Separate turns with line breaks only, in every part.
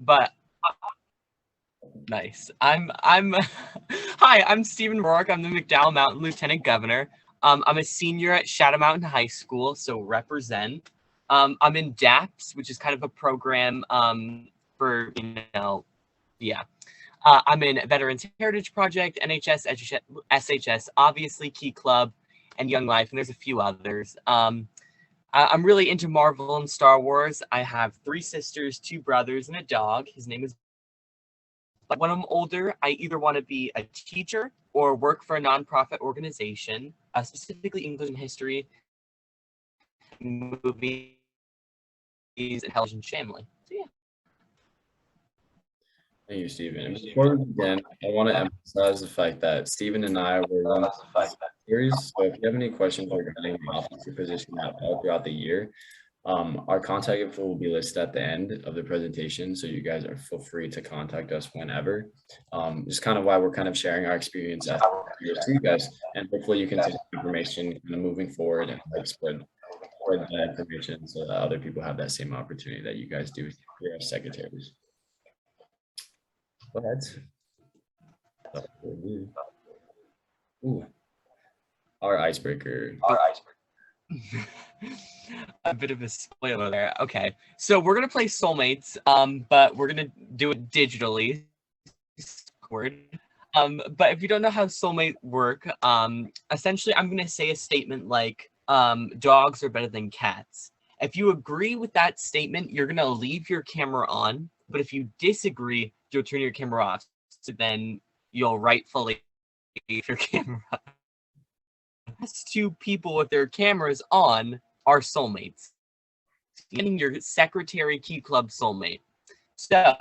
But nice. I'm Hi, I'm Stephen Rourke. I'm the McDowell Mountain Lieutenant Governor. I'm a senior at Shadow Mountain High School, so represent. I'm in DAPS, which is kind of a program for, yeah. I'm in Veterans Heritage Project, NHS, SHS, obviously Key Club, and Young Life, and there's a few others. I'm really into Marvel and Star Wars. I have 3 sisters, 2 brothers, and a dog. His name is. But when I'm older, I either want to be a teacher or work for a nonprofit organization, specifically English and history, movies, and television family. So yeah.
Thank you, Stephen. And before we begin, I want to emphasize the fact that Stephen and I were one of the series. So if you have any questions regarding the officer position all throughout the year, our contact info will be listed at the end of the presentation. So you guys are feel free to contact us whenever. Just kind of why we're kind of sharing our experience as to you guys, and hopefully you can take information kind of moving forward and like spread that information so that other people have that same opportunity that you guys do here as secretaries. Go ahead. Ooh. Our icebreaker.
A bit of a spoiler there. Okay, so we're gonna play Soulmates, but we're gonna do it digitally. But if you don't know how Soulmate work, essentially I'm gonna say a statement like, dogs are better than cats. If you agree with that statement, you're gonna leave your camera on, but if you disagree, you'll turn your camera off. So then you'll rightfully leave your camera. Last 2 people with their cameras on are soulmates. Getting your secretary key club soulmate. So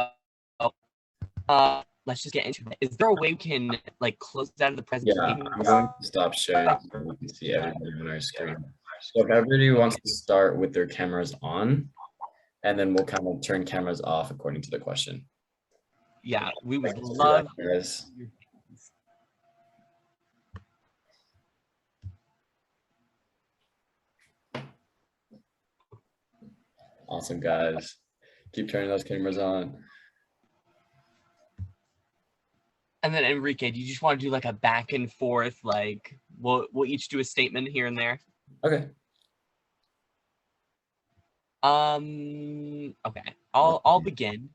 let's just get into it. Is there a way we can like close out of the presentation?
Yeah, I'm going to stop sharing so we can see everybody on our screen. So if everybody wants to start with their cameras on, and then we'll kind of turn cameras off according to the question.
Yeah, we would love.
Guys. Awesome, guys. Keep turning those cameras on.
And then Enrique, do you just want to do like a back and forth, like we'll each do a statement here and there?
Okay.
Okay. I'll begin.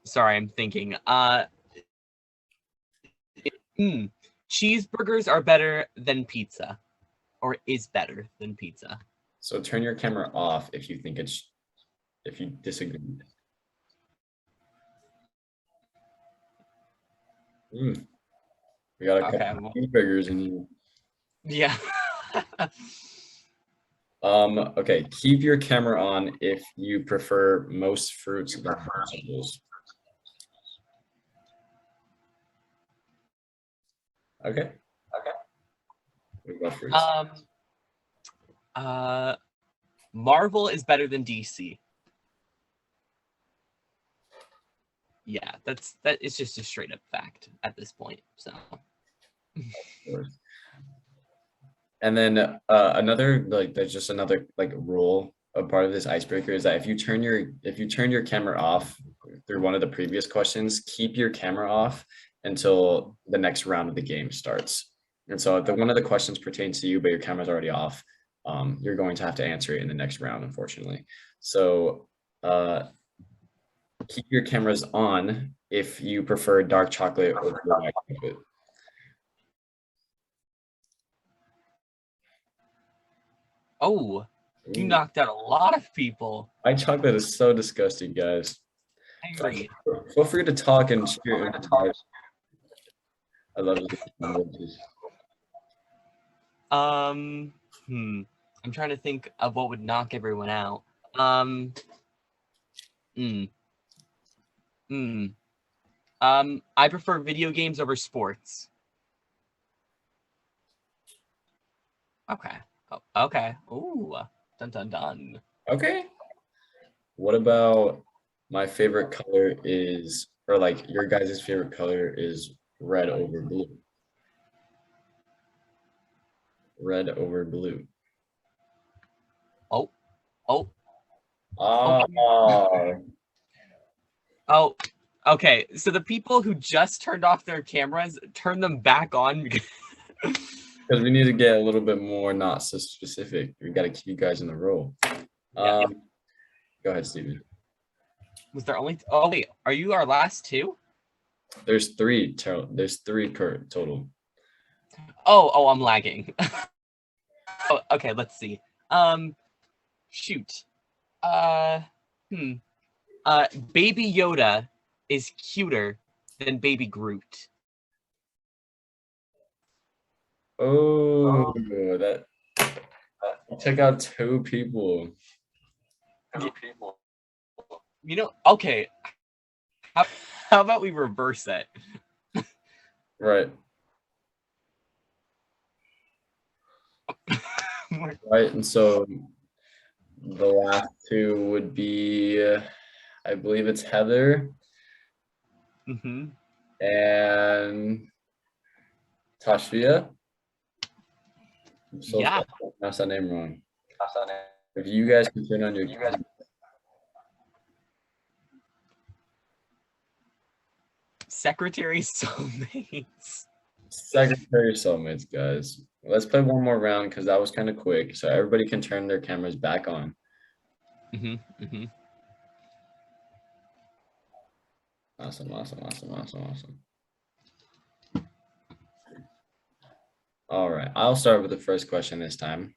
Sorry, I'm thinking. Cheeseburgers are better than pizza, or is better than pizza.
So turn your camera off if you think if you disagree. We got a couple cheeseburgers in you.
Yeah.
Okay, keep your camera on if you prefer most fruits than vegetables. Okay. What about fruits?
Marvel is better than DC. Yeah, that is just a straight up fact at this point. So.
And then another there's just another rule. A part of this icebreaker is that if you turn your camera off through one of the previous questions, keep your camera off until the next round of the game starts. And so if one of the questions pertains to you, but your camera's already off, you're going to have to answer it in the next round, unfortunately. So keep your cameras on if you prefer dark chocolate or black chocolate.
Oh, you knocked out a lot of people.
White chocolate is so disgusting, guys.
I agree.
Feel free to talk and cheer. I love it.
I'm trying to think of what would knock everyone out. I prefer video games over sports. Okay. Oh, okay. Ooh. Dun dun dun.
Okay. What about my favorite color is, or like your guys' favorite color is red over blue? Red over blue.
Oh,
Oh,
oh, okay. So the people who just turned off their cameras, turn them back on.
because we need to get a little bit more not so specific. We got to keep you guys in the role.
Yeah.
Go ahead, Steven.
Was there only? Oh wait, are you our last two?
There's three. There's three total.
Oh, I'm lagging. Oh, okay, let's see. Shoot. Baby Yoda is cuter than Baby Groot.
Oh, that took out two people.
You know, okay. How about we reverse that?
Right. Right, and so the last two would be, I believe it's Heather
Mm-hmm.
and Tashvia. I'm so
Yeah.
sorry if I pronounced that name wrong. If you guys can turn on your
Secretary soulmates.
Secretary soulmates, guys. Let's play one more round because that was kind of quick, so everybody can turn their cameras back on.
Mm-hmm. Mm-hmm.
Awesome. All right, I'll start with the first question this time.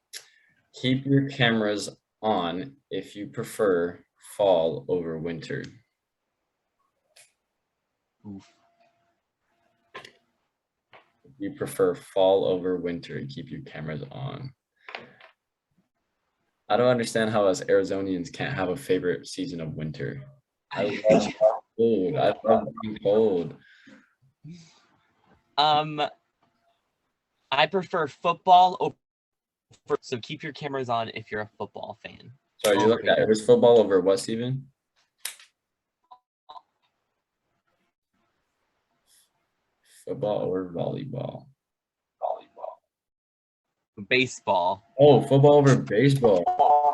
Keep your cameras on if you prefer fall over winter.
Oof.
If you prefer fall over winter, keep your cameras on. I don't understand how us Arizonians can't have a favorite season of winter. I love cold. I love being cold.
I prefer football over, so keep your cameras on if you're a football fan.
Sorry, you looked at it. It was football over what, Steven? Football or volleyball?
Baseball.
Oh, football over baseball.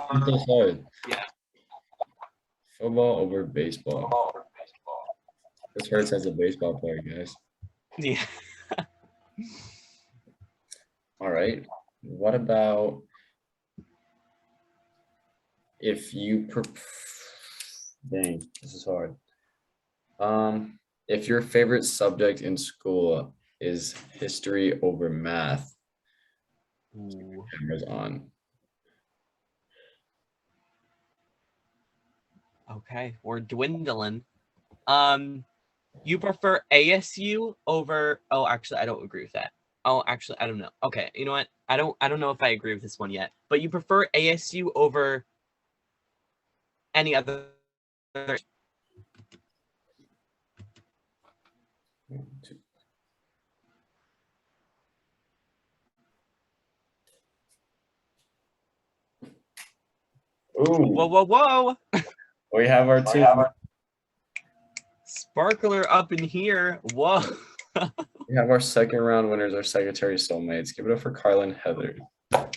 I'm so sorry.
Yeah.
Football over baseball. This hurts as a baseball player, guys.
Yeah.
All right. What about if you dang, this is hard. If your favorite subject in school is history over math,
Ooh.
cameras on.
Okay, we're dwindling. You prefer ASU over? Oh, actually, I don't agree with that. Oh, actually, I don't know. Okay, you know what? I don't know if I agree with this one yet. But you prefer ASU over any other?
Ooh,
Whoa!
we have our two.
Sparkler up in here. Whoa.
We have our second round winners, our Secretary soulmates. Give it up for Carla and Heather. I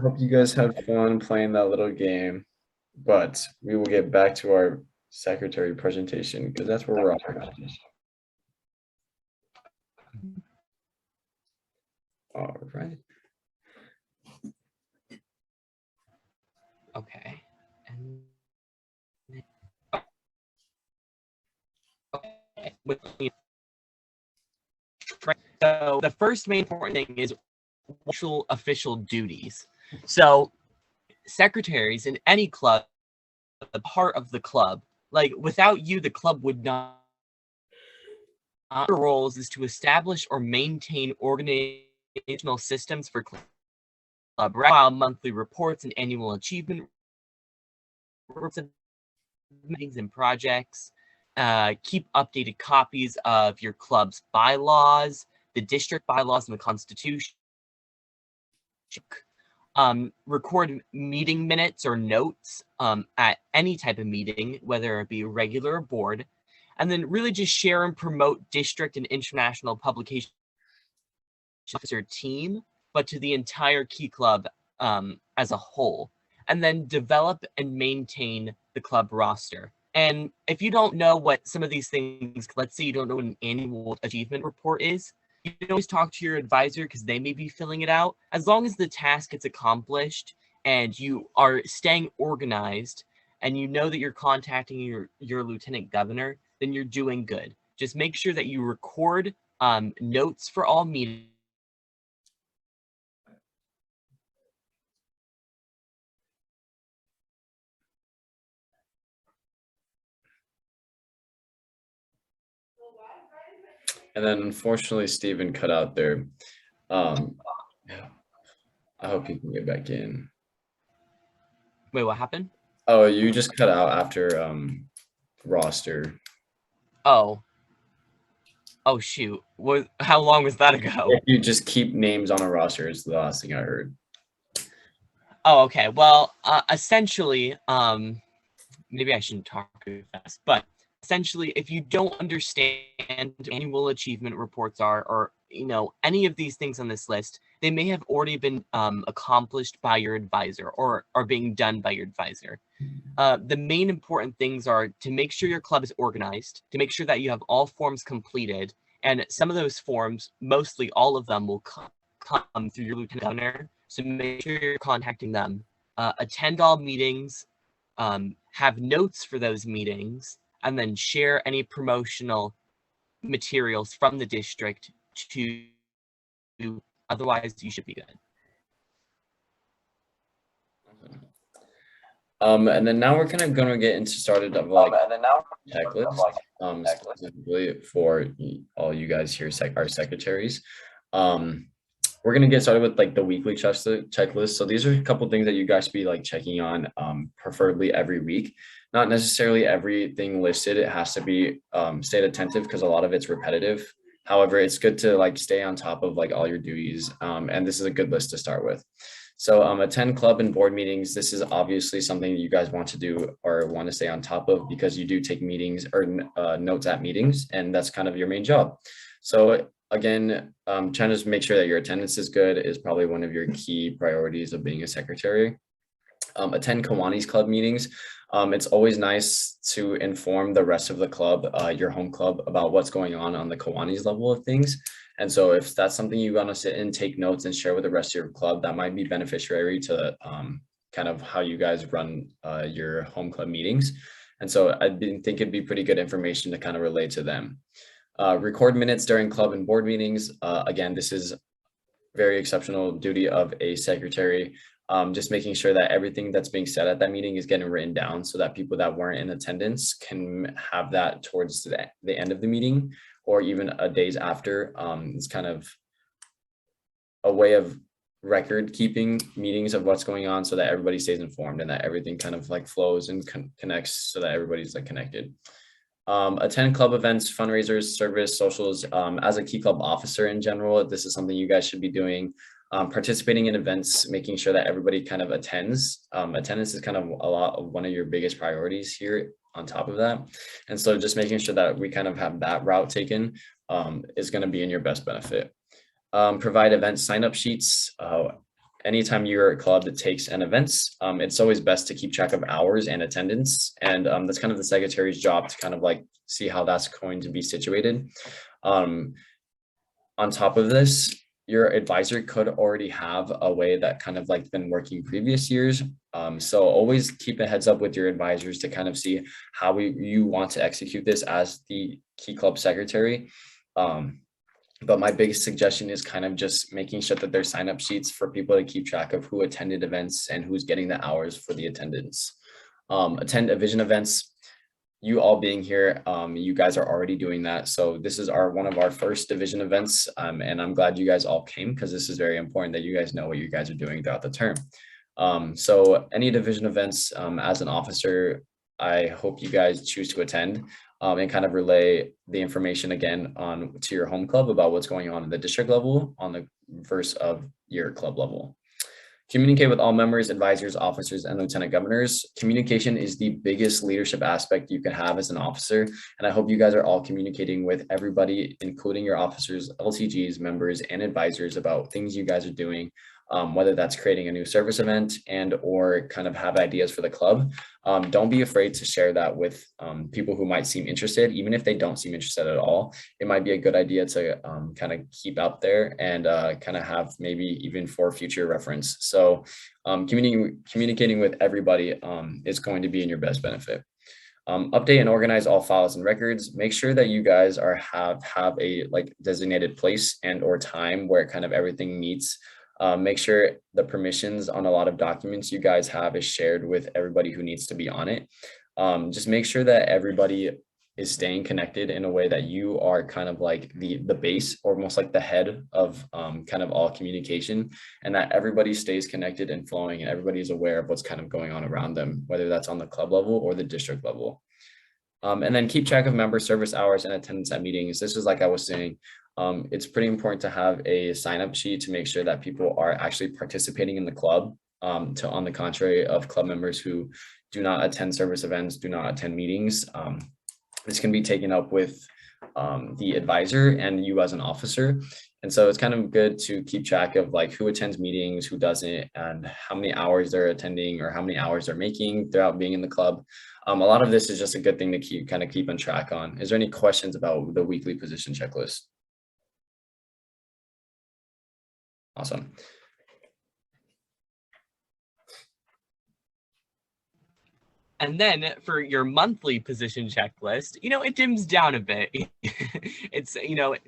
hope you guys had fun playing that little game, but we will get back to our Secretary presentation because that's where we're at. All right.
Okay. And so the first main important thing is actual official duties. So secretaries in any club, the part of the club, like without you, the club would not. Your roles is to establish or maintain organizational systems for club, file monthly reports and annual achievement reports of meetings and projects, keep updated copies of your club's bylaws, the district bylaws, and the constitution. Record meeting minutes or notes at any type of meeting, whether it be regular or board, and then really just share and promote district and international publication officer team, but to the entire key club as a whole, and then develop and maintain the club roster. And if you don't know what some of these things, let's say you don't know what an annual achievement report is, you can always talk to your advisor because they may be filling it out. As long as the task gets accomplished and you are staying organized and you know that you're contacting your lieutenant governor, then you're doing good. Just make sure that you record notes for all meetings.
And then unfortunately, Stephen cut out there. I hope he can get back in.
Wait, what happened?
Oh, you just cut out after roster.
Oh shoot. How long was that ago?
If you just keep names on a roster is the last thing I heard.
Oh, okay. Well, essentially, maybe I shouldn't talk too fast, but essentially, if you don't understand what annual achievement reports are, or any of these things on this list, they may have already been accomplished by your advisor or are being done by your advisor. The main important things are to make sure your club is organized, to make sure that you have all forms completed, and some of those forms, mostly all of them, will come through your lieutenant governor. So make sure you're contacting them. Attend all meetings, have notes for those meetings, and then share any promotional materials from the district to, otherwise you should be good.
And then now we're kind of going to get into started of like checklist, specifically for all you guys here, our secretaries. We're going to get started with like the weekly checklist. So these are a couple things that you guys should be like checking on, preferably every week. Not necessarily everything listed. It has to be stay attentive because a lot of it's repetitive. However, it's good to like stay on top of like all your duties. And this is a good list to start with. So attend club and board meetings. This is obviously something you guys want to do or want to stay on top of because you do take meetings or notes at meetings, and that's kind of your main job. So again, trying to just make sure that your attendance is good is probably one of your key priorities of being a secretary. Attend Kiwanis club meetings. It's always nice to inform the rest of the club, your home club, about what's going on the Kiwanis level of things. And so if that's something you want to sit and take notes and share with the rest of your club, that might be beneficiary to kind of how you guys run your home club meetings. And so I think it'd be pretty good information to kind of relate to them. Record minutes during club and board meetings. Again, this is very exceptional duty of a secretary. Just making sure that everything that's being said at that meeting is getting written down so that people that weren't in attendance can have that towards the end of the meeting or even a days after. It's kind of a way of record keeping meetings of what's going on so that everybody stays informed and that everything kind of like flows and connects so that everybody's like connected. Attend club events, fundraisers, service, socials. As a key club officer in general, this is something you guys should be doing. Participating in events, making sure that everybody kind of attends. Attendance is kind of one of your biggest priorities here on top of that. And so just making sure that we kind of have that route taken is going to be in your best benefit. Provide event sign-up sheets. Anytime you're a club that takes an events, it's always best to keep track of hours and attendance. And that's kind of the secretary's job to kind of like see how that's going to be situated. On top of this, your advisor could already have a way that kind of like been working previous years. So always keep a heads up with your advisors to kind of see how you want to execute this as the key club secretary. But my biggest suggestion is kind of just making sure that there's sign-up sheets for people to keep track of who attended events and who's getting the hours for the attendance. Attend Vision events. You all being here, you guys are already doing that. So this is one of our first division events. And I'm glad you guys all came because this is very important that you guys know what you guys are doing throughout the term. So any division events as an officer, I hope you guys choose to attend and kind of relay the information again to your home club about what's going on in the district level on the verse of your club level. Communicate with all members, advisors, officers, and lieutenant governors. Communication is the biggest leadership aspect you can have as an officer. And I hope you guys are all communicating with everybody, including your officers, LTGs, members, and advisors about things you guys are doing whether that's creating a new service event and or kind of have ideas for the club. Don't be afraid to share that with people who might seem interested, even if they don't seem interested at all. It might be a good idea to kind of keep out there and kind of have maybe even for future reference. So communicating with everybody is going to be in your best benefit. Update and organize all files and records. Make sure that you guys have a like designated place and or time where kind of everything meets. Make sure the permissions on a lot of documents you guys have is shared with everybody who needs to be on it. Just make sure that everybody is staying connected in a way that you are kind of like the base, or almost like the head of kind of all communication, and that everybody stays connected and flowing and everybody is aware of what's kind of going on around them, whether that's on the club level or the district level. And then keep track of member service hours and attendance at meetings. This is like I was saying, it's pretty important to have a sign-up sheet to make sure that people are actually participating in the club, on the contrary of club members who do not attend service events, do not attend meetings. This can be taken up with the advisor and you as an officer. And so it's kind of good to keep track of like who attends meetings, who doesn't, and how many hours they're attending or how many hours they're making throughout being in the club. A lot of this is just a good thing to keep on track on. Is there any questions about the weekly position checklist? Awesome.
And then for your monthly position checklist, it dims down a bit. It's,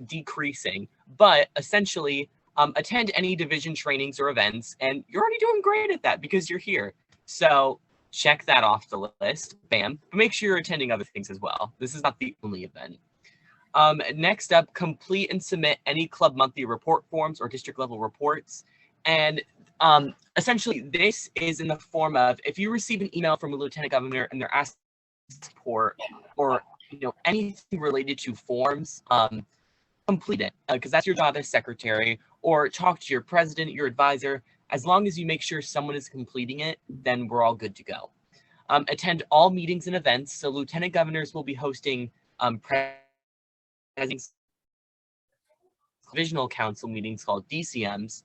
decreasing, but essentially attend any division trainings or events. And you're already doing great at that because you're here. So check that off the list, bam, but make sure you're attending other things as well. This is not the only event. Next up, complete and submit any club monthly report forms or district level reports. And essentially, this is in the form of, if you receive an email from a lieutenant governor and they're asking for, or anything related to forms, complete it, because that's your job as secretary, or talk to your president, your advisor. As long as you make sure someone is completing it, then we're all good to go. Attend all meetings and events. So lieutenant governors will be hosting divisional council meetings called DCMs.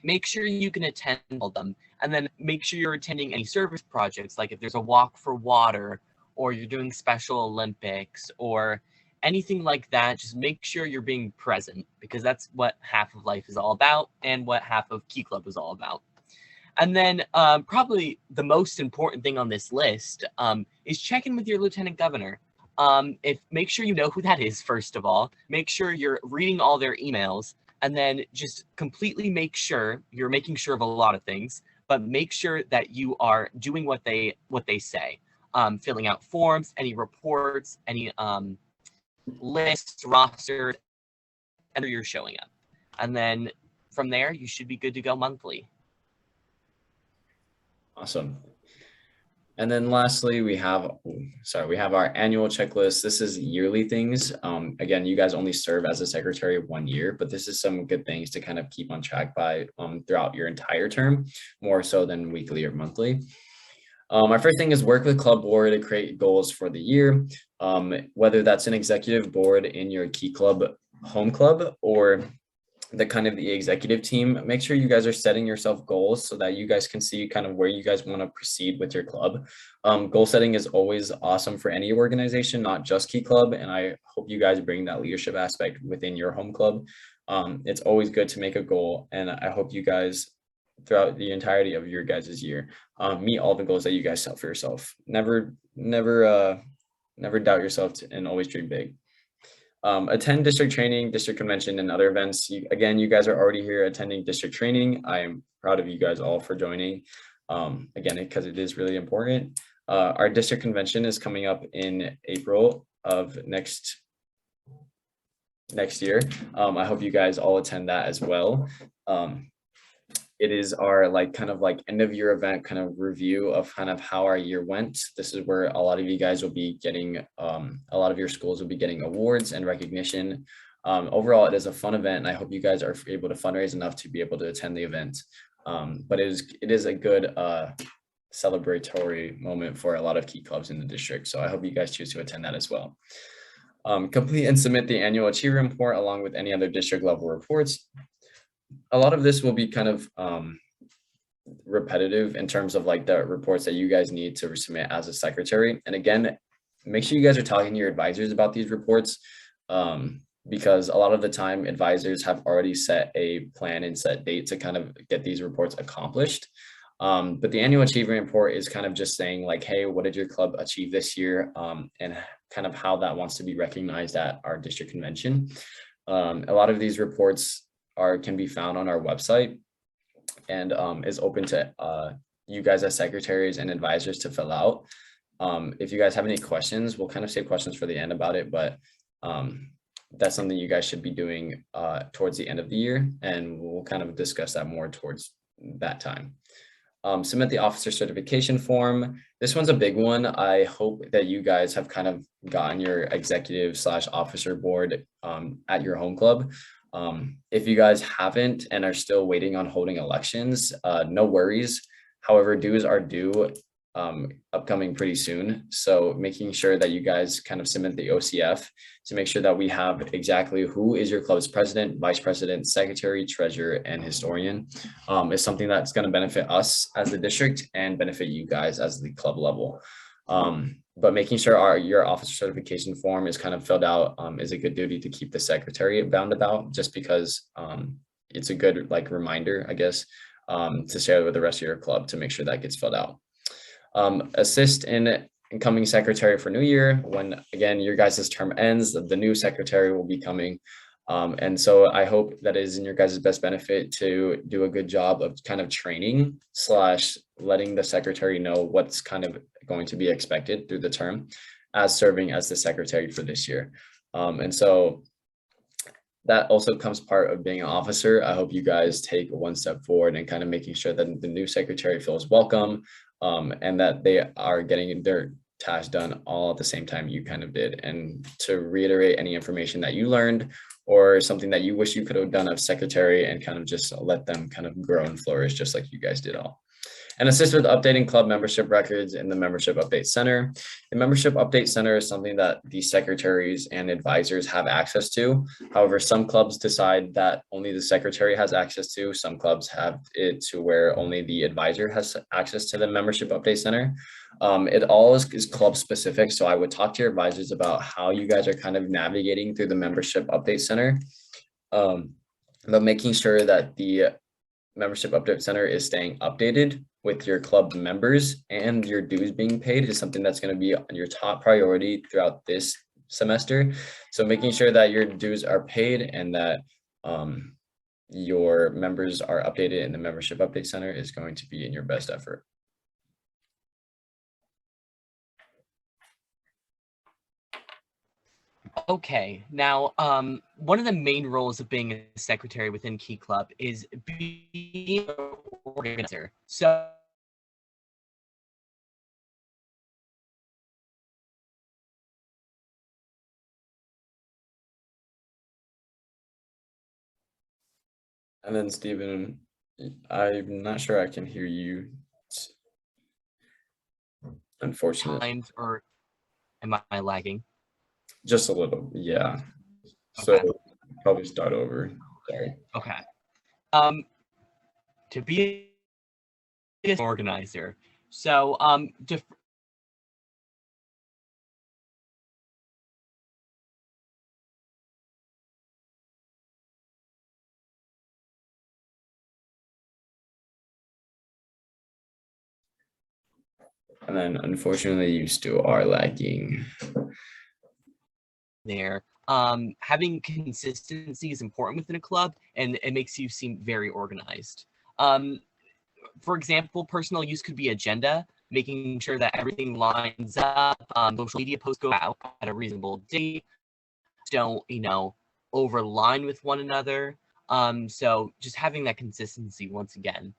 Make sure you can attend all of them, and then make sure you're attending any service projects, like if there's a walk for water, or you're doing Special Olympics, or anything like that. Just make sure you're being present, because that's what half of life is all about, and what half of Key Club is all about. And then probably the most important thing on this list is check in with your lieutenant governor. Make sure you know who that is, first of all. Make sure you're reading all their emails. And then just completely make sure you're making sure of a lot of things, but make sure that you are doing what they say, filling out forms, any reports, any lists, rosters, and you're showing up. And then from there, you should be good to go monthly.
Awesome. And then lastly, we have our annual checklist. This is yearly things. Again, you guys only serve as a secretary 1 year, but this is some good things to kind of keep on track by throughout your entire term, more so than weekly or monthly. Our first thing is work with club board to create goals for the year, whether that's an executive board in your Key Club home club or the executive team. Make sure you guys are setting yourself goals so that you guys can see kind of where you guys want to proceed with your club. Goal setting is always awesome for any organization, not just Key Club. And I hope you guys bring that leadership aspect within your home club. It's always good to make a goal. And I hope you guys, throughout the entirety of your guys' year, meet all the goals that you guys set for yourself. Never doubt yourself and always dream big. Attend district training, district convention, and other events. Again, you guys are already here attending district training. I'm proud of you guys all for joining. Again, because it is really important. Our district convention is coming up in April of next year. I hope you guys all attend that as well. It is our end of year event kind of review of kind of how our year went. This is where a lot of you guys will be getting, a lot of your schools will be getting awards and recognition. Overall, it is a fun event, and I hope you guys are able to fundraise enough to be able to attend the event. But it is a good celebratory moment for a lot of Key Clubs in the district. So I hope you guys choose to attend that as well. Complete and submit the annual achievement report along with any other district level reports. a lot of this will be kind of repetitive in terms of like the reports that you guys need to submit as a secretary. And again, make sure you guys are talking to your advisors about these reports, because a lot of the time advisors have already set a plan and set date to kind of get these reports accomplished. But the annual achievement report is kind of just saying like, hey, what did your club achieve this year? And kind of how that wants to be recognized at our district convention. A lot of these reports can be found on our website, and is open to you guys as secretaries and advisors to fill out. If you guys have any questions, we'll kind of save questions for the end about it, but that's something you guys should be doing towards the end of the year, and we'll kind of discuss that more towards that time. Submit the officer certification form. This one's a big one. I hope that you guys have kind of gotten your executive/officer board at your home club. If you guys haven't and are still waiting on holding elections, no worries. However, dues are due upcoming pretty soon. So making sure that you guys kind of submit the OCF to make sure that we have exactly who is your club's president, vice president, secretary, treasurer, and historian is something that's going to benefit us as the district and benefit you guys as the club level. But making sure your officer certification form is kind of filled out is a good duty to keep the secretary bound about, just because it's a good like reminder, I guess, to share with the rest of your club to make sure that gets filled out. Assist in incoming secretary for New Year. When again your guys' term ends, the new secretary will be coming. And so I hope that is in your guys' best benefit to do a good job of kind of training / letting the secretary know what's kind of going to be expected through the term as serving as the secretary for this year. And so that also comes part of being an officer. I hope you guys take one step forward and kind of making sure that the new secretary feels welcome, and that they are getting their tasks done all at the same time you kind of did. And to reiterate any information that you learned or something that you wish you could have done as secretary, and kind of just let them kind of grow and flourish just like you guys did all. And assist with updating club membership records in the Membership Update Center. The Membership Update Center is something that the secretaries and advisors have access to. However, some clubs decide that only the secretary has access to. Some clubs have it to where only the advisor has access to the Membership Update Center. It all is club specific. So I would talk to your advisors about how you guys are kind of navigating through the Membership Update Center. But making sure that the Membership Update Center is staying updated with your club members and your dues being paid is something that's going to be on your top priority throughout this semester. So making sure that your dues are paid and that your members are updated in the Membership Update Center is going to be in your best effort.
Okay, now one of the main roles of being a secretary within Key Club is being an organizer. So
and then Stephen, I'm not sure I can hear you. Unfortunately.
Times, or am I lagging?
Just a little, yeah.
Okay.
So probably start over. Sorry.
Okay. To be an organizer. So
and then unfortunately you still are lagging.
There. Having consistency is important within a club, and it makes you seem very organized. For example, personal use could be agenda, making sure that everything lines up. Social media posts go out at a reasonable date. Don't, overline with one another. So just having that consistency once again.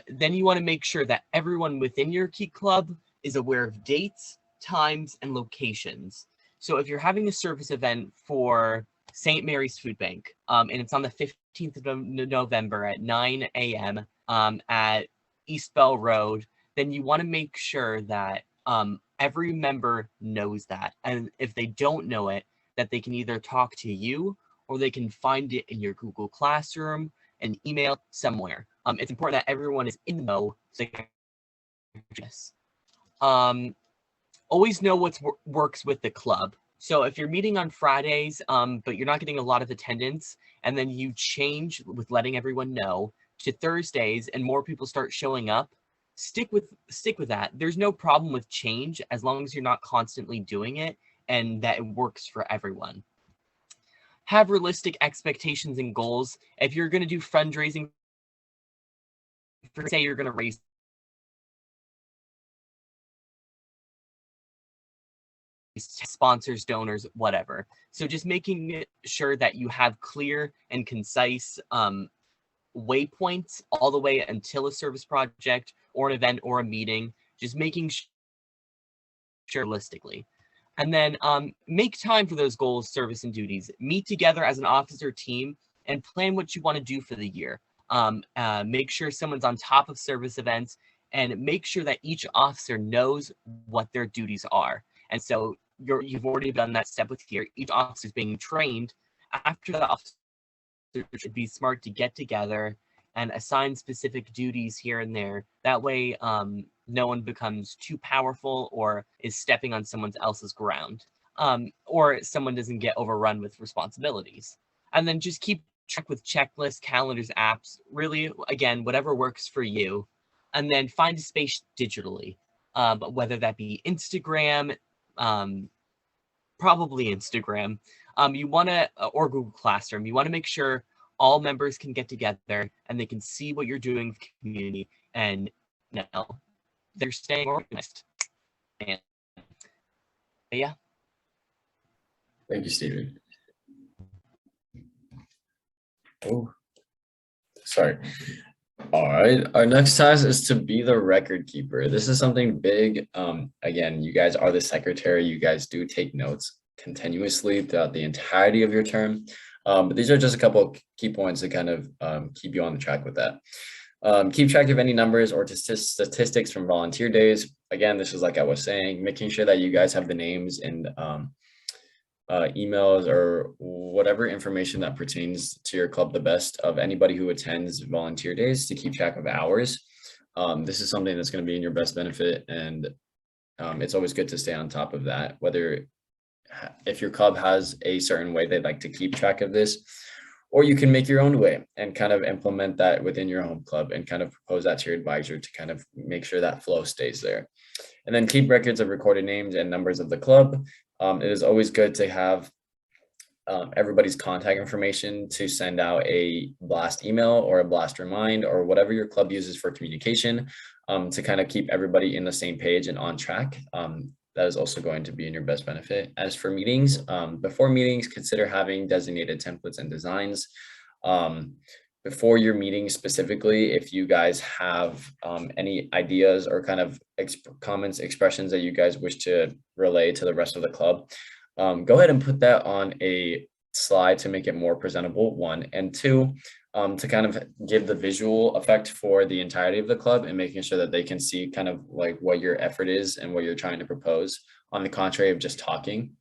Then you want to make sure that everyone within your Key Club is aware of dates, times, and locations. So if you're having a service event for St. Mary's Food Bank, and it's on the 15th of November at 9 a.m. At East Bell Road, then you want to make sure that every member knows that. And if they don't know it, that they can either talk to you or they can find it in your Google Classroom an email somewhere. It's important that everyone is in the know. So always know what works with the club. So if you're meeting on Fridays, but you're not getting a lot of attendance, and then you change with letting everyone know to Thursdays, and more people start showing up, stick with that. There's no problem with change as long as you're not constantly doing it and that it works for everyone. Have realistic expectations and goals. If you're going to do fundraising, say you're going to raise sponsors, donors, whatever. So just making sure that you have clear and concise waypoints all the way until a service project or an event or a meeting, just making sure realistically. And then make time for those goals, service, and duties. Meet together as an officer team and plan what you want to do for the year. Make sure someone's on top of service events, and make sure that each officer knows what their duties are. And so you've already done that step with here. Each officer is being trained. After that, officer should be smart to get together and assign specific duties here and there. That way, no one becomes too powerful or is stepping on someone else's ground, or someone doesn't get overrun with responsibilities. And then just keep track with checklists, calendars, apps, really, again, whatever works for you. And then find a space digitally, whether that be Instagram, probably Instagram. You want to, or Google Classroom, you want to make sure all members can get together and they can see what you're doing with the community, and they're staying organized. And yeah.
Thank you, Stephen. Oh, sorry. All right, our next task is to be the record keeper. This is something big. Again, you guys are the secretary. You guys do take notes continuously throughout the entirety of your term. But these are just a couple of key points to kind of keep you on the track with that. Keep track of any numbers or statistics from volunteer days. Again, this is like I was saying, making sure that you guys have the names and emails or whatever information that pertains to your club the best of anybody who attends volunteer days, to keep track of hours. This is something that's going to be in your best benefit, and it's always good to stay on top of that, whether if your club has a certain way they'd like to keep track of this, or you can make your own way and kind of implement that within your home club and kind of propose that to your advisor to kind of make sure that flow stays there. And then keep records of recorded names and numbers of the club. It is always good to have everybody's contact information to send out a blast email or a blast remind or whatever your club uses for communication, to kind of keep everybody in the same page and on track. That is also going to be in your best benefit. As for meetings, before meetings, consider having designated templates and designs. Before your meeting specifically, if you guys have any ideas or kind of comments, expressions that you guys wish to relay to the rest of the club, go ahead and put that on a slide to make it more presentable, one, and two, to kind of give the visual effect for the entirety of the club and making sure that they can see kind of like what your effort is and what you're trying to propose, on the contrary of just talking.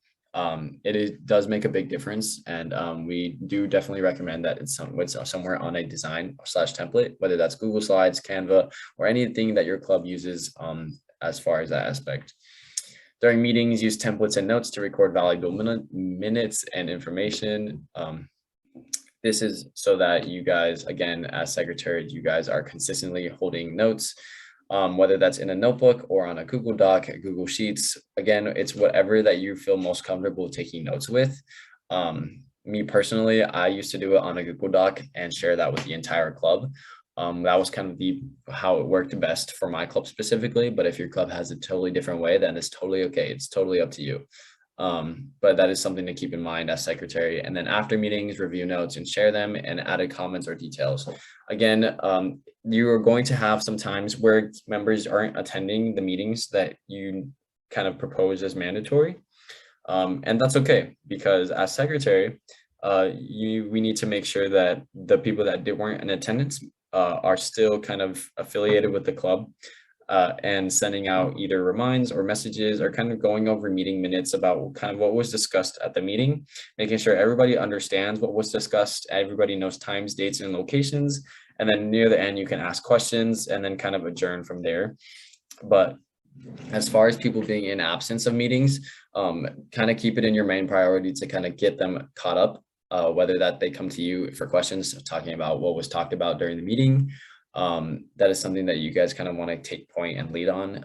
It does make a big difference, and we do definitely recommend that it's somewhere on a design / template, whether that's Google Slides, Canva, or anything that your club uses as far as that aspect. During meetings, use templates and notes to record valuable minutes and information. This is so that you guys, again, as secretary, you guys are consistently holding notes, whether that's in a notebook or on a Google Doc, Google Sheets. Again, it's whatever that you feel most comfortable taking notes with. Me personally, I used to do it on a Google Doc and share that with the entire club. That was kind of how it worked best for my club specifically. But if your club has a totally different way, then it's totally okay. It's totally up to you. But that is something to keep in mind as secretary. And then after meetings, review notes and share them, and added comments or details. Again, you are going to have some times where members aren't attending the meetings that you kind of propose as mandatory. And that's okay, because as secretary, we need to make sure that the people that weren't in attendance are still kind of affiliated with the club. and sending out either reminds or messages or kind of going over meeting minutes about kind of what was discussed at the meeting, making sure everybody understands what was discussed, everybody knows times, dates, and locations. And then near the end, you can ask questions and then kind of adjourn from there. But as far as people being in absence of meetings, kind of keep it in your main priority to kind of get them caught up, whether that they come to you for questions, talking about what was talked about during the meeting. That is something that you guys kind of want to take point and lead on,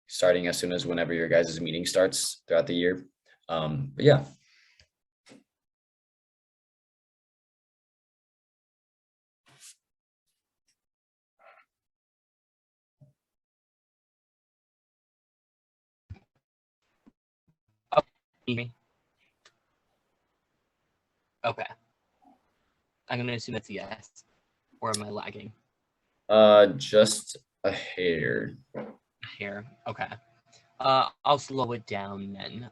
starting as soon as whenever your guys' meeting starts throughout the year. But yeah.
Me. Okay. I'm gonna assume that's a yes. Or am I lagging?
Just a hair.
Here. Okay. I'll slow it down then.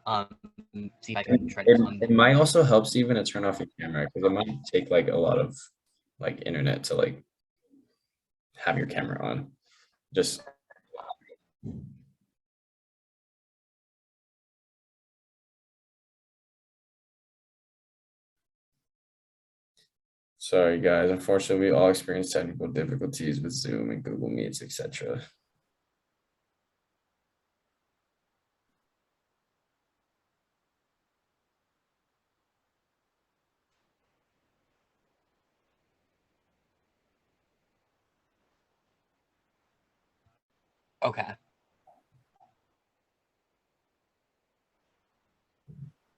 See if I can try to.
It might also help, Steven, to turn off your camera because it might take like a lot of like internet to like have your camera on. Just sorry guys, unfortunately we all experience technical difficulties with Zoom and Google Meets, etc.
Okay.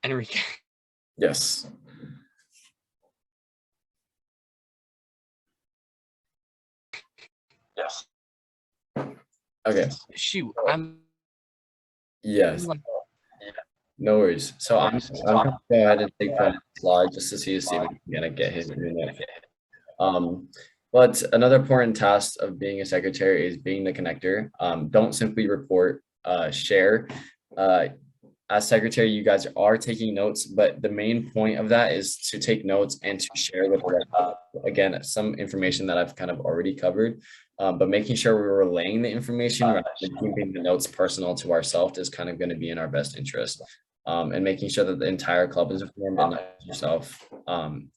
Enrique.
Yes.
Yes.
Okay.
Shoot. I'm.
Yes. No worries. So I'm gonna go ahead and take that slide just to see if Steven can kind of get his internet. But another important task of being a secretary is being the connector. Don't simply report, share. As secretary, you guys are taking notes, but the main point of that is to take notes and to share with again some information that I've kind of already covered. But making sure we're relaying the information rather than keeping the notes personal to ourselves is kind of going to be in our best interest. And making sure that the entire club is informed and not yourself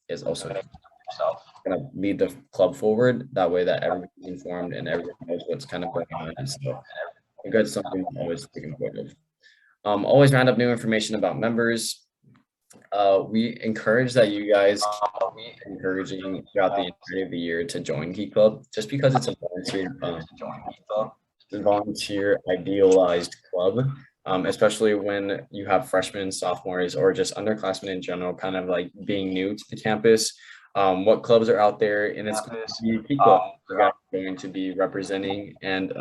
is also going to lead the club forward. That way that everyone's informed and everyone knows what's kind of going on. And so I think that's something to always take note of. Always round up new information about members. We encourage that you guys encouraging throughout the entirety of the year to join Geek Club, just because it's a volunteer idealized club, especially when you have freshmen, sophomores, or just underclassmen in general, kind of like being new to the campus. What clubs are out there, and it's Geek Club going to be representing. And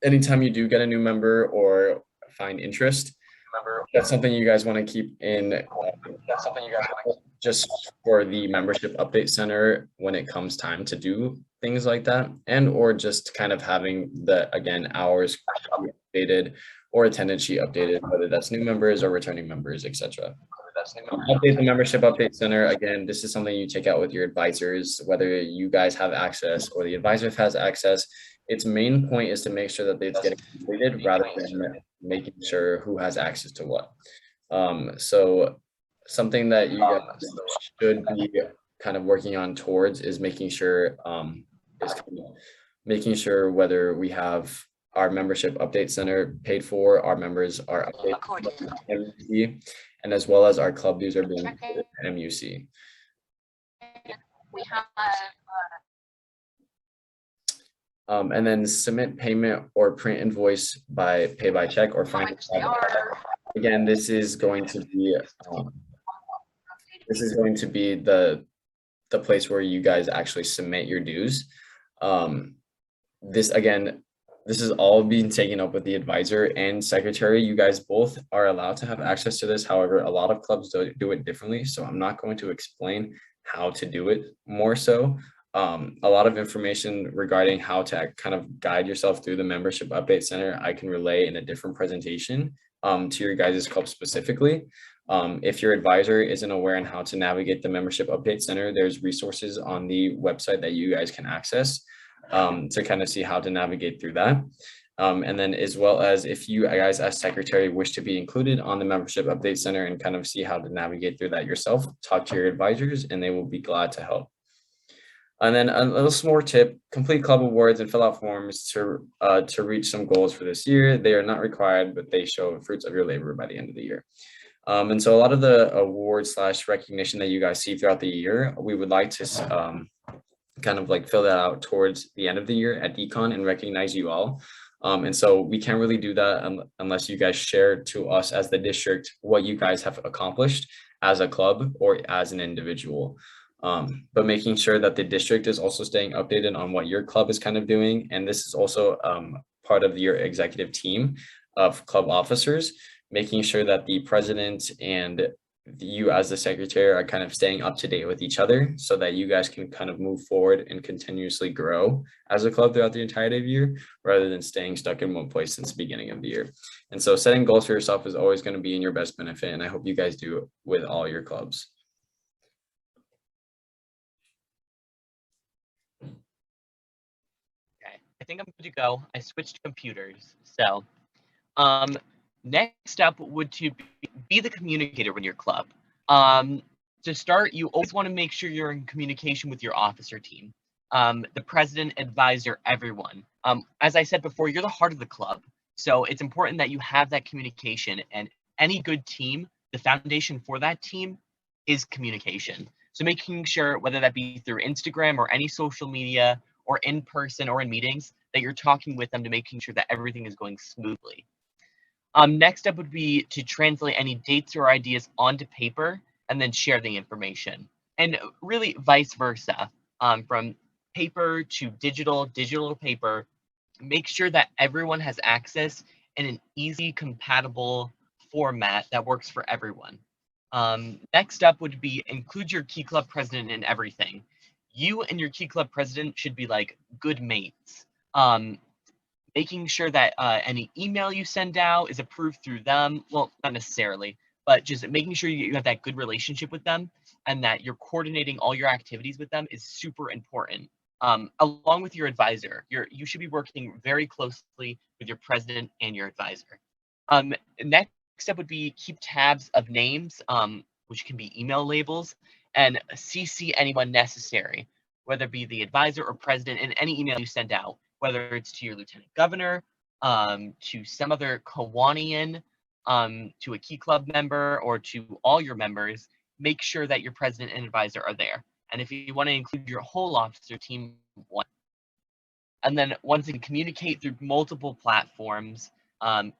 anytime you do get a new member or find interest, that's something you guys want to keep in. Just for the membership update center when it comes time to do things like that, and or just kind of having the again hours updated or attendance sheet updated, whether that's new members or returning members, etc. Update the membership update center. Again, this is something you check out with your advisors, whether you guys have access or the advisor has access. Its main point is to make sure that it's getting completed rather than making sure who has access to what. So something that you guys should be kind of working on towards is making sure whether we have our membership update center paid for, our members are updated to MUC, and as well as our club dues are being paid to MUC. We have and then submit payment or print invoice by pay by check or find. Again, this is going to be the place where you guys actually submit your dues. This is all being taken up with the advisor and secretary. You guys both are allowed to have access to this. However, a lot of clubs do it differently. So I'm not going to explain how to do it more so. A lot of information regarding how to kind of guide yourself through the membership update center, I can relay in a different presentation to your guys' club specifically. If your advisor isn't aware on how to navigate the membership update center, there's resources on the website that you guys can access. to kind of see how to navigate through that. And then as well as if you guys as secretary wish to be included on the membership update center and kind of see how to navigate through that yourself, talk to your advisors and they will be glad to help. And then a little more tip, complete club awards and fill out forms to reach some goals for this year. They are not required, but they show fruits of your labor by the end of the year. And so a lot of the awards / recognition that you guys see throughout the year, we would like to kind of like fill that out towards the end of the year at Econ and recognize you all. And so we can't really do that unless you guys share to us as the district what you guys have accomplished as a club or as an individual. But making sure that the district is also staying updated on what your club is kind of doing. And this is also part of your executive team of club officers, making sure that the president and you as the secretary are kind of staying up to date with each other so that you guys can kind of move forward and continuously grow as a club throughout the entirety of the year, rather than staying stuck in one place since the beginning of the year. And so setting goals for yourself is always going to be in your best benefit. And I hope you guys do it with all your clubs.
Okay, I think I'm good to go. I switched computers. So next up would to be the communicator in your club. To start, you always want to make sure you're in communication with your officer team, the president, advisor, everyone. As I said before, you're the heart of the club. So it's important that you have that communication, and any good team, the foundation for that team is communication. So making sure, whether that be through Instagram or any social media or in person or in meetings, that you're talking with them to making sure that everything is going smoothly. Next up would be to translate any dates or ideas onto paper and then share the information. And really vice versa, from paper to digital, digital to paper. Make sure that everyone has access in an easy, compatible format that works for everyone. Next up would be include your key club president in everything. You and your key club president should be like good mates. Making sure that any email you send out is approved through them. Well, not necessarily, but just making sure you have that good relationship with them and that you're coordinating all your activities with them is super important. Along with your advisor, you should be working very closely with your president and your advisor. Next step would be keep tabs of names, which can be email labels, and CC anyone necessary, whether it be the advisor or president in any email you send out, whether it's to your lieutenant governor, to some other Kawanian, to a key club member, or to all your members. Make sure that your president and advisor are there. And if you want to include your whole officer team, one. And then once again, communicate through multiple platforms,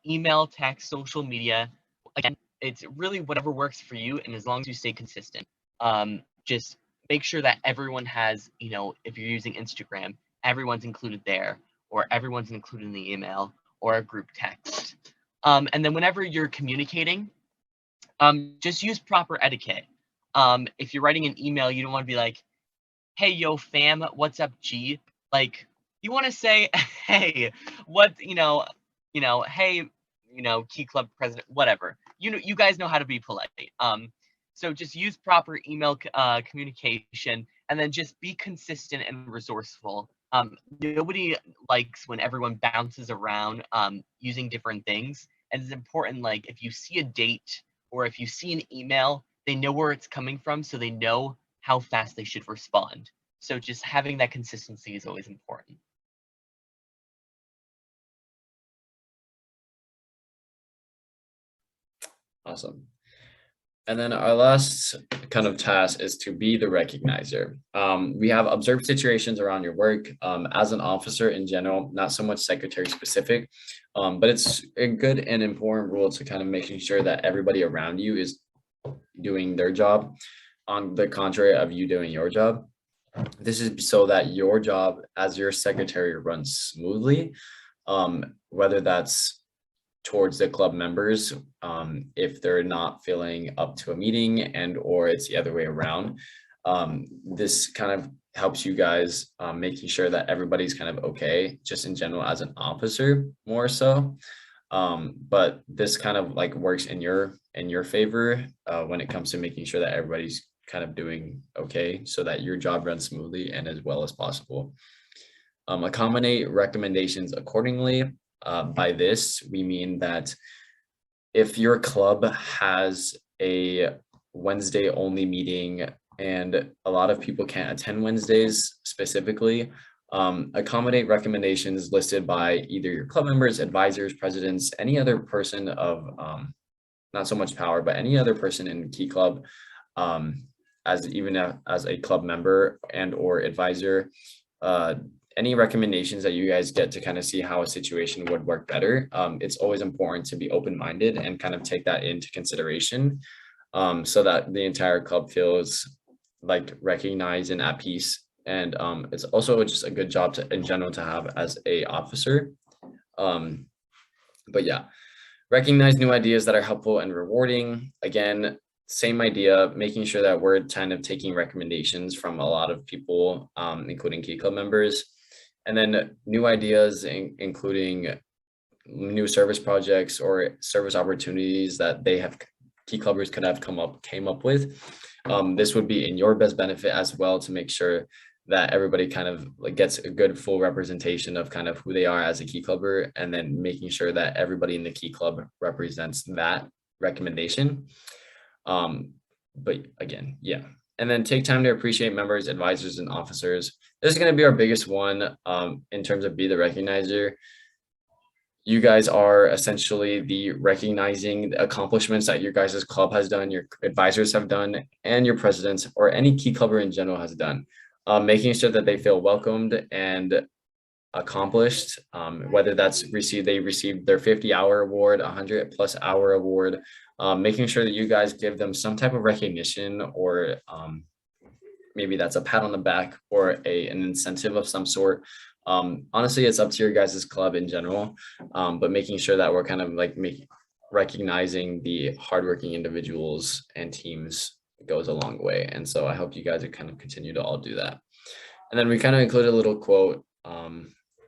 email, text, social media. Again, it's really whatever works for you, and as long as you stay consistent. Just make sure that everyone has, if you're using Instagram, everyone's included there, or everyone's included in the email, or a group text. And then whenever you're communicating, just use proper etiquette. If you're writing an email, you don't want to be like, hey, yo, fam, what's up, G? Like, you want to say, hey, what, hey, key club president, whatever. You guys know how to be polite. So just use proper email communication, and then just be consistent and resourceful. Nobody likes when everyone bounces around using different things. And it's important, like, if you see a date or if you see an email, they know where it's coming from, so they know how fast they should respond. So just having that consistency is always important.
Awesome. And then our last kind of task is to be the recognizer. We have observed situations around your work as an officer in general, not so much secretary specific, but it's a good and important rule to kind of making sure that everybody around you is doing their job on the contrary of you doing your job. This is so that your job as your secretary runs smoothly, whether that's towards the club members, if they're not feeling up to a meeting and or it's the other way around. This kind of helps you guys making sure that everybody's kind of okay, just in general as an officer more so. But this kind of like works in your favor when it comes to making sure that everybody's kind of doing okay so that your job runs smoothly and as well as possible. Accommodate recommendations accordingly. By this, we mean that if your club has a Wednesday only meeting and a lot of people can't attend Wednesdays specifically, accommodate recommendations listed by either your club members, advisors, presidents, any other person of not so much power, but any other person in Key Club, as a club member and or advisor. Any recommendations that you guys get to kind of see how a situation would work better. It's always important to be open-minded and kind of take that into consideration, so that the entire club feels like recognized and at peace. And it's also just a good job in general to have as a officer. But yeah, recognize new ideas that are helpful and rewarding. Again, same idea, making sure that we're kind of taking recommendations from a lot of people, including Key Club members. And then new ideas, including new service projects or service opportunities that Key Clubbers came up with. This would be in your best benefit as well, to make sure that everybody kind of like gets a good full representation of kind of who they are as a Key Clubber, and then making sure that everybody in the Key Club represents that recommendation. But again, yeah. And then take time to appreciate members, advisors, and officers. This is going to be our biggest one, in terms of be the recognizer. You guys are essentially the recognizing the accomplishments that your guys' club has done, your advisors have done, and your presidents or any Key Clubber in general has done. Making sure that they feel welcomed and accomplished, whether that's they received their 50-hour award, 100+ hour award, making sure that you guys give them some type of recognition, or maybe that's a pat on the back or an incentive of some sort. Honestly, it's up to your guys' club in general, but making sure that we're kind of like recognizing the hardworking individuals and teams goes a long way. And so I hope you guys kind of continue to all do that. And then we kind of included a little quote.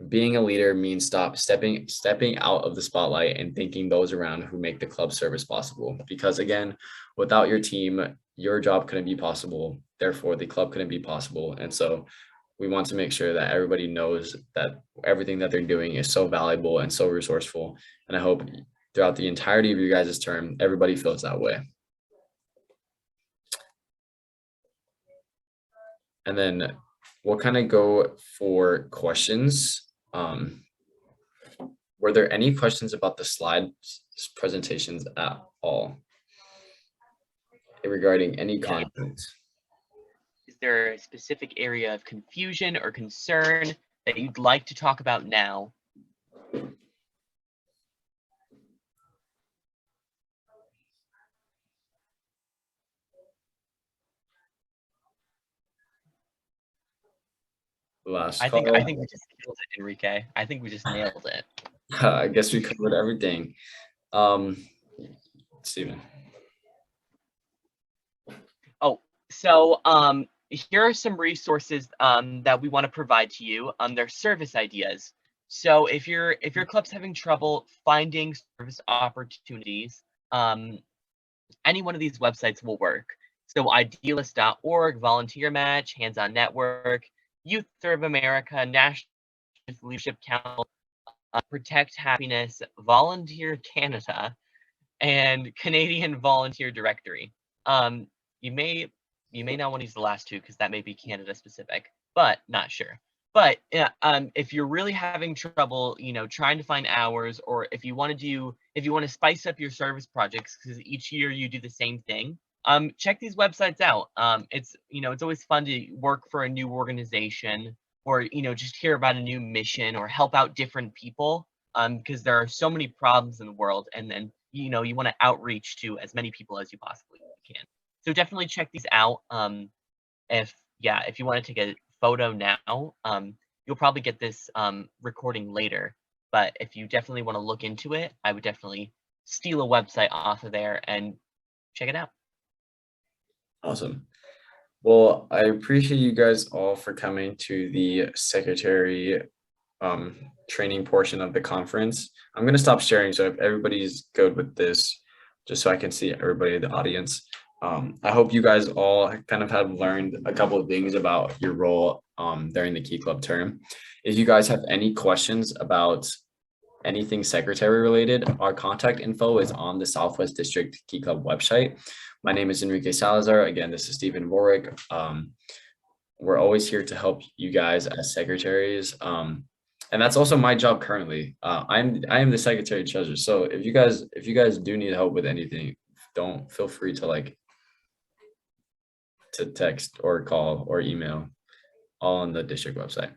Being a leader means stepping out of the spotlight and thanking those around who make the club service possible. Because again, without your team, your job couldn't be possible. Therefore, the club couldn't be possible. And so we want to make sure that everybody knows that everything that they're doing is so valuable and so resourceful. And I hope throughout the entirety of your guys' term, everybody feels that way. And then we'll kind of go for questions. Were there any questions about the slide presentations at all regarding any content?
Is there a specific area of confusion or concern that you'd like to talk about now? I think we just nailed it, Enrique. I think we just nailed it.
I guess we covered everything. Steven.
Oh, so here are some resources that we want to provide to you. They're service ideas. So if your club's having trouble finding service opportunities, any one of these websites will work. So idealist.org, Volunteer Match, Hands On Network, Youth Serve America, National Leadership Council, Protect Happiness, Volunteer Canada, and Canadian Volunteer Directory. You may not want to use the last two because that may be Canada specific, but not sure. But if you're really having trouble, trying to find hours, or if you want to spice up your service projects because each year you do the same thing, check these websites out. It's always fun to work for a new organization, or just hear about a new mission, or help out different people, because there are so many problems in the world, and then you want to outreach to as many people as you possibly can. So definitely check these out. If you want to take a photo now, you'll probably get this recording later, but if you definitely want to look into it, I would definitely steal a website off of there and check it out.
Awesome. Well, I appreciate you guys all for coming to the secretary training portion of the conference. I'm going to stop sharing, so if everybody's good with this, just so I can see everybody in the audience. I hope you guys all kind of have learned a couple of things about your role during the Key Club term. If you guys have any questions about anything secretary related, our contact info is on the Southwest District Key Club website. My name is Enrique Salazar. Again, this is Stephen Warwick. We're always here to help you guys as secretaries. And that's also my job currently. I am the secretary treasurer. So if you guys do need help with anything, don't feel free to text or call or email, all on the district website.